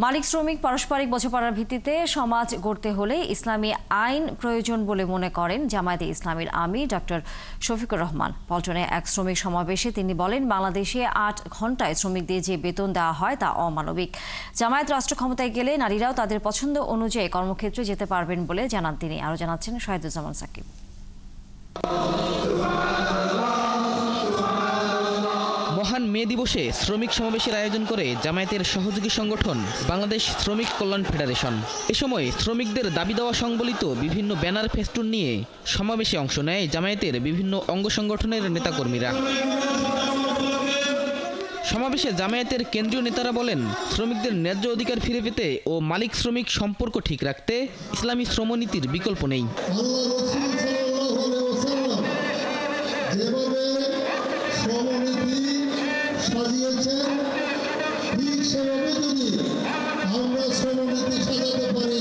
মালিক শ্রমিক পারস্পরিক বোঝাপড়ার ভিত্তিতে সমাজ গড়তে হলে ইসলামী আইন প্রয়োজন বলে মনে করেন জামায়াতে ইসলামীর আমির ডক্টর শফিকুর রহমান। পল্টনে এক শ্রমিক সমাবেশে তিনি বলেন, বাংলাদেশে ৮ ঘণ্টায় শ্রমিকদের যে বেতন দেওয়া হয় তা অমানবিক। জামায়াত রাষ্ট্র ক্ষমতায় গেলে নারীরাও তাদের পছন্দ অনুযায়ী কর্মক্ষেত্রে যেতে পারবেন বলে জানান তিনি। আরও জানাচ্ছেন শহীদুজ্জামান সাকিব। মহান মে দিবসে শ্রমিক সমাবেশের আয়োজন করে জামায়াতের সহযোগী সংগঠন বাংলাদেশ শ্রমিক কল্যাণ ফেডারেশন। এ সময় শ্রমিকদের দাবি দেওয়া সংবলিত বিভিন্ন ব্যানার ফেস্টুন নিয়ে সমাবেশে অংশ নেয় জামায়াতের বিভিন্ন অঙ্গ সংগঠনের নেতাকর্মীরা। সমাবেশে জামায়াতের কেন্দ্রীয় নেতারা বলেন, শ্রমিকদের ন্যায্য অধিকার ফিরে পেতে ও মালিক শ্রমিক সম্পর্ক ঠিক রাখতে ইসলামী শ্রমনীতির বিকল্প নেই। সাজিয়েছেন, ঠিক সেভাবে যদি আমরা শ্রমনীতি সাজাতে পারি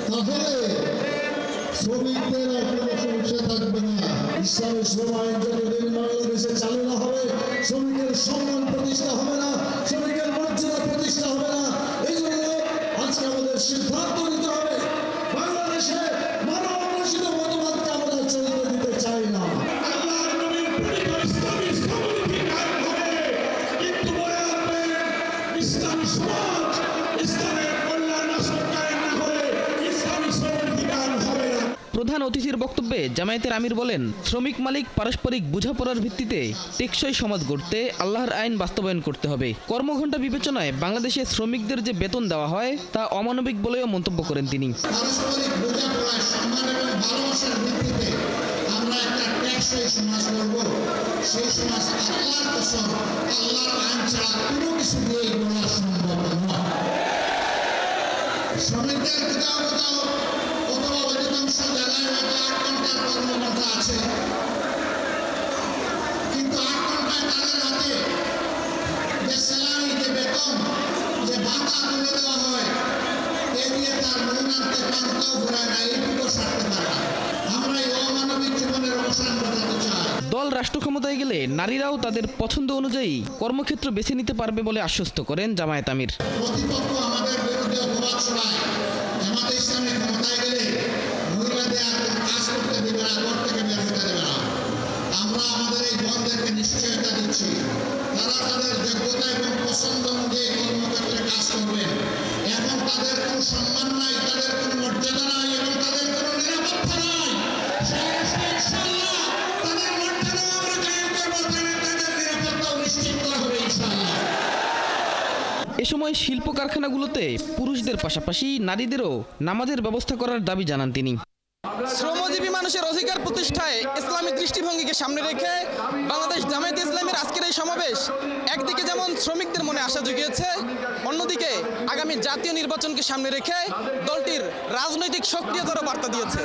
তাহলে শ্রমিকদের আর কোনো সমস্যা থাকবে না। ইসলামী শ্রম আইন যতদিন বাংলাদেশে চালু না হবে, শ্রমিকের সম্মান প্রতিষ্ঠা হবে না, শ্রমিকের মর্যাদা প্রতিষ্ঠা হবে না। এই জন্য আজকে আমাদের সিদ্ধান্ত নিতে হবে, বাংলাদেশে মানব রচিত মতবাদকে আমরা চলতে দিতে চাই না। প্রধান অতিথির বক্তব্যে জামায়াতের আমির বলেন, শ্রমিক মালিক পারস্পরিক বোঝাপড়ার ভিত্তিতে টেকসই সমাজ গড়তে আল্লাহর আইন বাস্তবায়ন করতে হবে। কর্মঘণ্টা বিবেচনায় বাংলাদেশে শ্রমিকদের যে বেতন দেওয়া হয় তা অমানবিক বলেও মন্তব্য করেন তিনি। কিন্তু ৮ ঘন্টায় তাদের হাতে যে স্যালারি, যে বেতন, যে ভাতা তুলে দেওয়া হয়, এ দিয়ে তার নুন আনতে পান্তাও ঘোরায় না, এইটুকু সারতে পারে না। আমরা এই অমানবিক জীবনের অবসান ঘটাতে চাই। দল রাষ্ট্র ক্ষমতায় গেলে নারীরাও তাদের পছন্দ অনুযায়ী কর্মক্ষেত্র বেছে নিতে পারবে বলে আশ্বস্ত করেন জামায়াত আমির। প্রতিপক্ষ আমাদের বিরুদ্ধে অপবাদ ছড়ায়, জামায়াতে ইসলামী ক্ষমতায় গেলে মহিলাদের আর কাজ করতে দেবে না, ঘর থেকে বের হতে দেবে না। আমরা আমাদের এই বোনদেরকে নিশ্চয়তা দিচ্ছি, তারা তাদের যোগ্যতা এবং পছন্দ অনুযায়ী কর্মক্ষেত্রে কাজ করবেন। এখন তাদের কোনো সম্মান নাই, তাদের কোনো মর্যাদা নাই এবং তাদের কোনো নিরাপত্তা নাই। ইনশাআল্লাহ তাদের মর্যাদা আমরা কায়েম করব, তাদের নিরাপত্তা নিশ্চিত করা হবে ইনশাআল্লাহ। এ সময় শিল্প কারখানাগুলোতে পুরুষদের পাশাপাশি নারীদেরও নামাজের ব্যবস্থা করার দাবি জানান তিনি। শ্রমজীবী মানুষের অধিকার প্রতিষ্ঠায় ইসলামী দৃষ্টিভঙ্গিকে সামনে রেখে বাংলাদেশ জামায়াতে ইসলামীর আজকের এই সমাবেশ একদিকে যেমন শ্রমিকদের মনে আশা জুগিয়েছে, অন্যদিকে আগামী জাতীয় নির্বাচনকে সামনে রেখে দলটির রাজনৈতিক সক্রিয়তারও বার্তা দিয়েছে,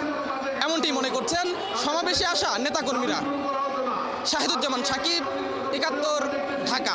এমনটি মনে করছেন সমাবেশে আসা নেতাকর্মীরা। শহীদুজ্জামান সাকিব, ৭১, ঢাকা।